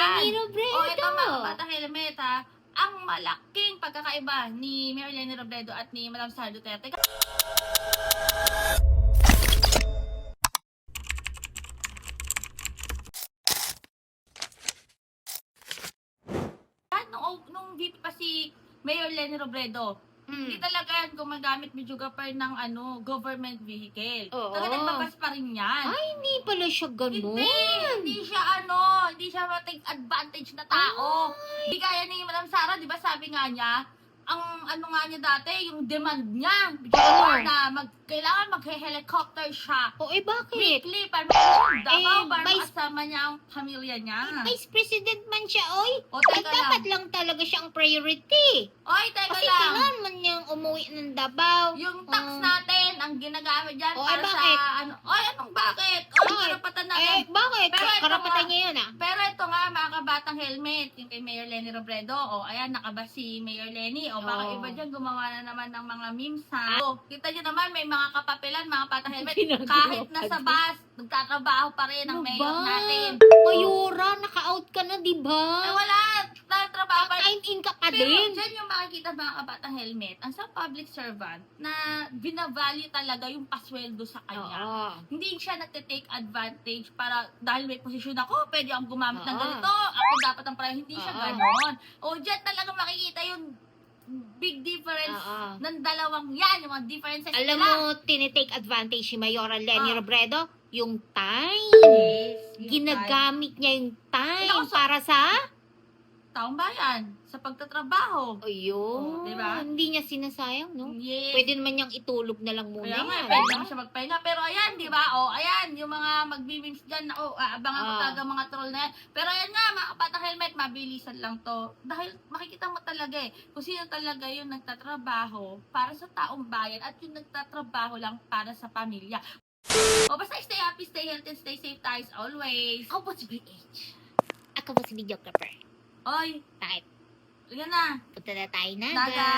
Lenny Robredo. O ito mga kabatang helmet ha, ang malaking pagkakaiba ni Mayor Lenny Robredo at ni Madam Sara Duterte. Nung VP pa si Mayor Lenny Robredo, hindi talaga yan gumagamit videographer ng government vehicle. Oo. Talaga nagbabas pa rin yan. Ay, hindi pala siya ganun. Hindi siya take advantage na tao. Hindi kaya ni Madam Sara, di ba sabi nga niya, ang nga niya dati, yung demand niya, na kailangan mag-helicopter siya. O, bakit? Weekly, para makasama Davao, para Vice- makasama niya ang pamilya niya. Vice President man siya, oy. O, Ay, teka dapat lang talaga siyang priority. Oy, teka Kasi lang. kailangan man niyang umuwi ng Davao. Yung tax natin, ang ginagamit dyan para bakit? sa anong bakit? Oy, Bakit? karapatan natin. Bakit? Pero ito Karapatan nga- niya yun, ah. Pero ito nga, mga kabatang helmet, yung kay Mayor Lenny Robredo, ayan, nakaba si Mayor Lenny, baka Oo. iba dyan, gumawa na naman ng mga memes, ha? Kita nyo naman, may mga kapapilan, mga batang helmet, Ginagawa kahit pa nasa din. bus, nagtatrabaho pa rin ang Ano mayor ba? natin. Mayora, naka-out ka na, di ba? Ay, wala, nagtatrabaho pa rin. Time in ka pa Pero din. dyan yung makikita mga kabatang helmet, ang sa public servant na binavalue talaga yung pasweldo sa kanya. Oo. Hindi siya nagte-take advantage para dahil may posisyon ako, pwede akong gumamit ng Oo. ganito, ako dapat ang priority. Hindi siya Oo. ganon. O dyan talaga makikita yung big difference Oo. ng dalawang yan, yung mga differences Alam nila. mo, tinitake advantage si Mayoral Lenny Ah. Robredo, yung time. Yes, yung Ginagamit niya yung time Ito, para sa... taong bayan, sa pagtatrabaho. Ayun. Diba? Hindi niya sinasayang, no? Yes. Pwede naman niyang itulog na lang muna Kaya nga, yan. pwede diba? naman siya magpahinga. Pero ayan, di ba? Ayan, yung mga magbibims dyan, abangan ko talaga mga troll na yan. Pero ayan nga, mga kapatang helmet, mabilisan lang to. Dahil makikita mo talaga kung sino talaga yung nagtatrabaho para sa taong bayan at yung nagtatrabaho lang para sa pamilya. Basta stay happy, stay healthy, and stay safe tayo as always. Ako po si BH. Ako po si videographer. Oy, Bakit? yan na. Punta na tayo na. Naga!